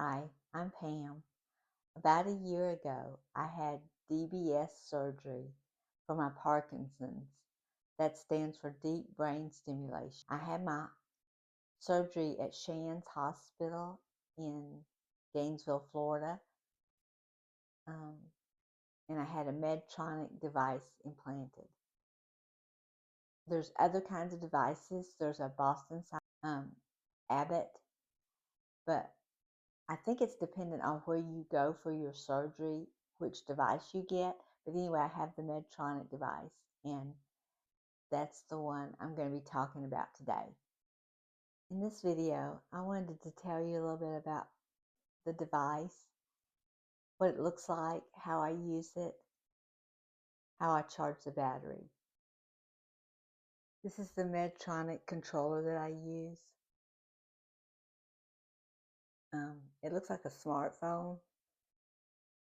Hi, I'm Pam. About a year ago, I had DBS surgery for my Parkinson's. That stands for Deep Brain Stimulation. I had my surgery at Shands Hospital in Gainesville, Florida, and I had a Medtronic device implanted. There's other kinds of devices. There's a Boston Abbott, but I think it's dependent on where you go for your surgery, which device you get. But anyway, I have the Medtronic device, and that's the one I'm going to be talking about today. In this video, I wanted to tell you a little bit about the device, what it looks like, how I use it, how I charge the battery. This is the Medtronic controller that I use. It looks like a smartphone.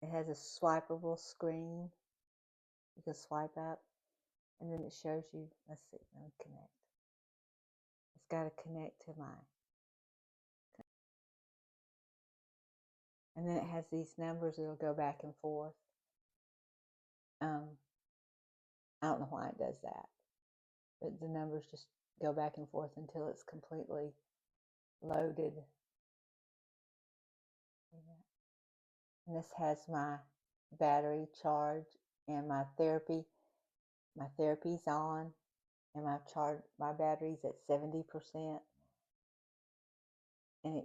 It has a swipeable screen. You can swipe up, and then it shows you, let's see, let me connect. It's got to connect to mine. And then it has these numbers that'll go back and forth. I don't know why it does that, but the numbers just go back and forth until it's completely loaded. And this has my battery charge and my therapy. My therapy's on, and my battery's at 70%. And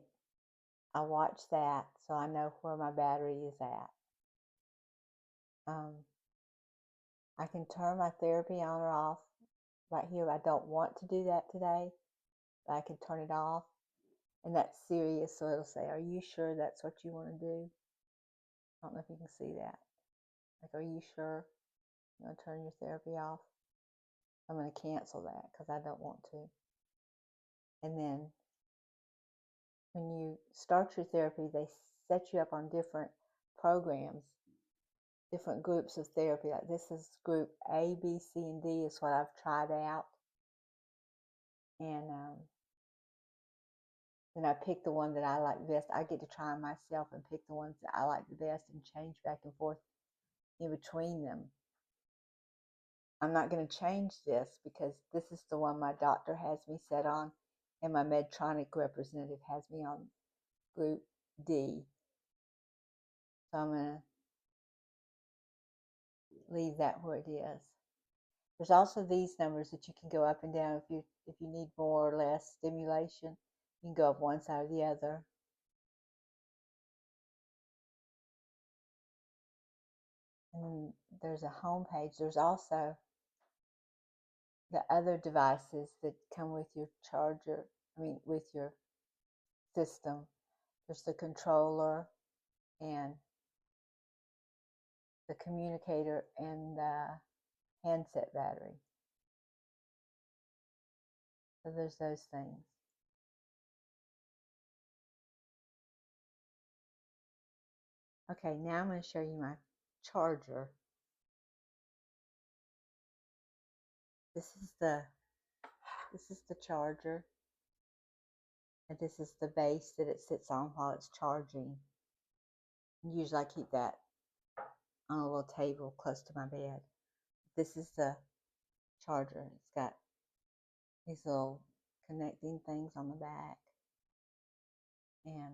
I watch that so I know where my battery is at. I can turn my therapy on or off right here. I don't want to do that today, but I can turn it off. And that's serious, so it'll say, are you sure that's what you want to do? I don't know if you can see that. Like, are you sure you want to turn your therapy off? I'm going to cancel that because I don't want to. And then when you start your therapy, they set you up on different programs, different groups of therapy. Like this is group A, B, C, and D is what I've tried out. And then I pick the one that I like best. I get to try them myself and pick the ones that I like the best and change back and forth in between them. I'm not going to change this because this is the one my doctor has me set on, and my Medtronic representative has me on group D. So I'm going to leave that where it is. There's also these numbers that you can go up and down if you need more or less stimulation. You can go up one side or the other. And there's a home page. There's also the other devices that come with your charger, with your system. There's the controller and the communicator and the handset battery. So there's those things. Okay, now I'm going to show you my charger. This is the charger, and this is the base that it sits on while it's charging. And usually I keep that on a little table close to my bed. This is the charger. It's got these little connecting things on the back, and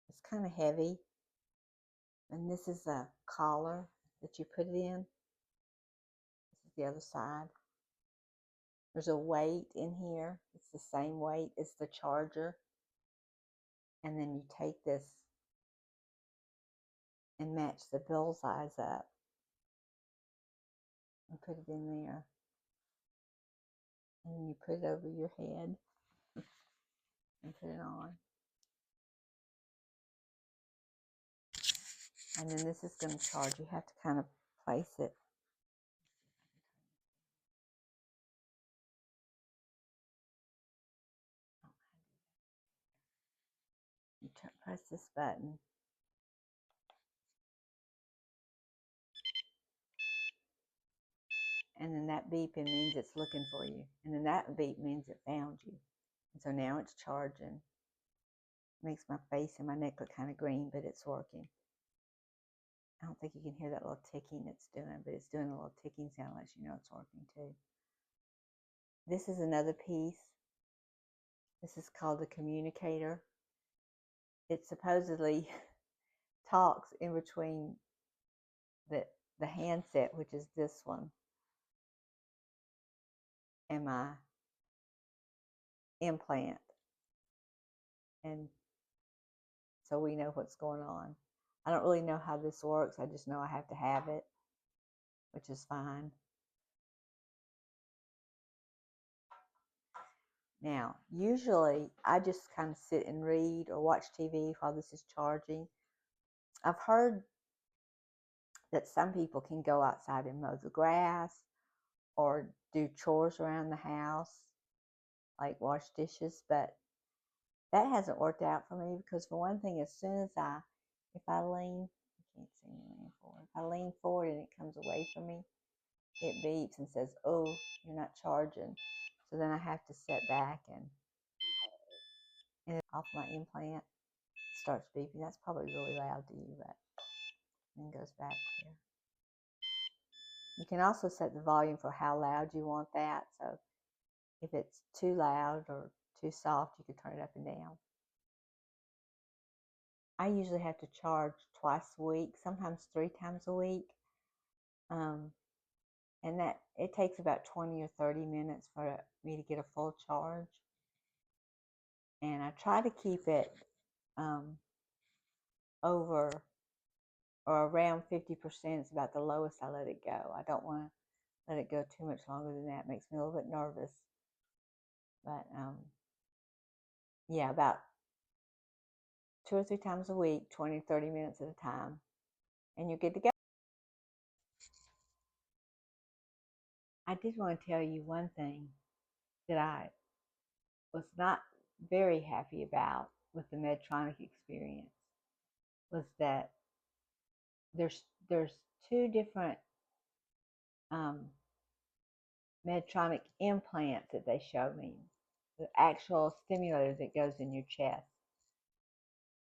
it's kind of heavy. And this is a collar that you put it in. This is the other side. There's a weight in here. It's the same weight as the charger. And then you take this and match the bullseyes up and put it in there. And then you put it over your head and put it on. And then this is going to charge. You have to kind of place it. You press this button. And then that beeping means it's looking for you. And then that beep means it found you. And so now it's charging. Makes my face and my neck look kind of green, but it's working. I don't think you can hear that little ticking it's doing, but it's doing a little ticking sound, lets you know it's working too. This is another piece. This is called the communicator. It supposedly talks in between the handset, which is this one, and my implant. And so we know what's going on. I don't really know how this works. I just know I have to have it, which is fine. Now, usually I just kind of sit and read or watch TV while this is charging. I've heard that some people can go outside and mow the grass or do chores around the house, like wash dishes, but that hasn't worked out for me because, for one thing, as soon as if I lean, I can't see me leaning forward. If I lean forward and it comes away from me, it beeps and says, "Oh, you're not charging." So then I have to sit back and off my implant. It starts beeping. That's probably really loud to you, but then goes back here. You can also set the volume for how loud you want that. So if it's too loud or too soft, you can turn it up and down. I usually have to charge twice a week, sometimes 3 times a week. And that it takes about 20 or 30 minutes for me to get a full charge. And I try to keep it over or around 50% is about the lowest I let it go. I don't want to let it go too much longer than that. It makes me a little bit nervous. But yeah, about 2 or 3 times a week, 20, 30 minutes at a time, and you're good to go. I did want to tell you one thing that I was not very happy about with the Medtronic experience was that there's 2 different Medtronic implants that they showed me, the actual stimulator that goes in your chest,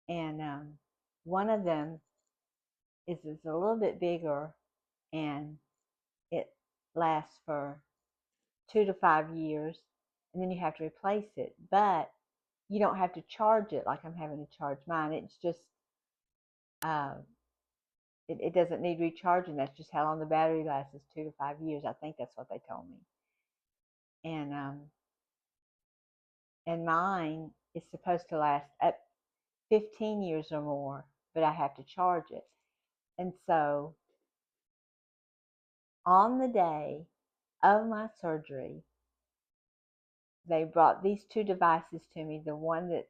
and one of them is a little bit bigger, and it lasts for 2 to 5 years, and then you have to replace it, but you don't have to charge it like I'm having to charge mine. It's just it doesn't need recharging. That's just how long the battery lasts, is 2 to 5 years. I think that's what they told me. And mine is supposed to last up 15 years or more, but I have to charge it. And so on the day of my surgery, they brought these 2 devices to me, the one that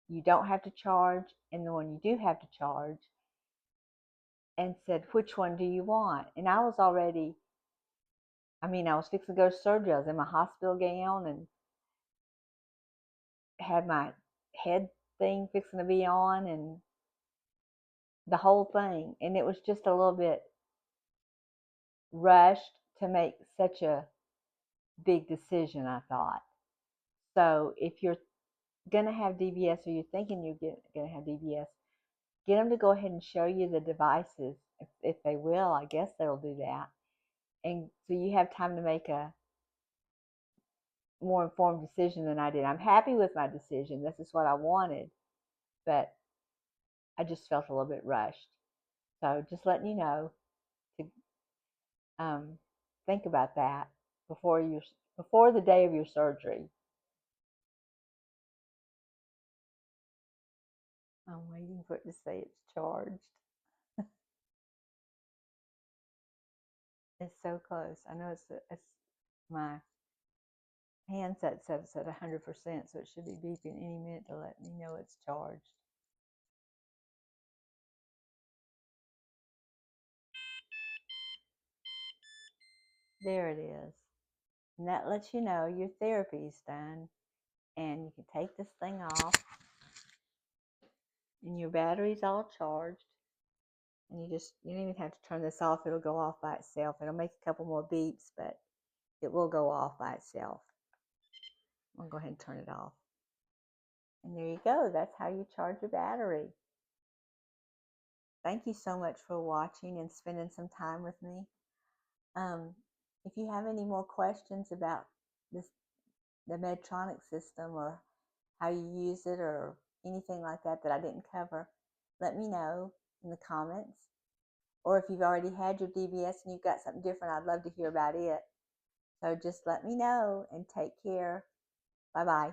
you don't have to charge and the one you do have to charge, and said, "Which one do you want?" And I was fixing to go to surgery. I was in my hospital gown and had my head thing fixing to be on and the whole thing. And it was just a little bit rushed to make such a big decision, I thought. So if you're going to have DBS or you're thinking you're going to have DBS, get them to go ahead and show you the devices. If they will, I guess they'll do that. And so you have time to make a more informed decision than I did. I'm happy with my decision. This is what I wanted, but I just felt a little bit rushed. So just letting you know to think about that before the day of your surgery. I'm waiting for it to say it's charged. It's so close. I know it's my handset says it's at 100%, so it should be beeping any minute to let me know it's charged. There it is. And that lets you know your therapy is done, and you can take this thing off, and your battery's all charged. And you don't even have to turn this off. It'll go off by itself. It'll make a couple more beeps, but it will go off by itself. I'm going to go ahead and turn it off. And there you go. That's how you charge a battery. Thank you so much for watching and spending some time with me. If you have any more questions about this, the Medtronic system, or how you use it, or anything like that that I didn't cover, let me know in the comments. Or if you've already had your DBS and you've got something different, I'd love to hear about it. So just let me know, and take care. Bye-bye.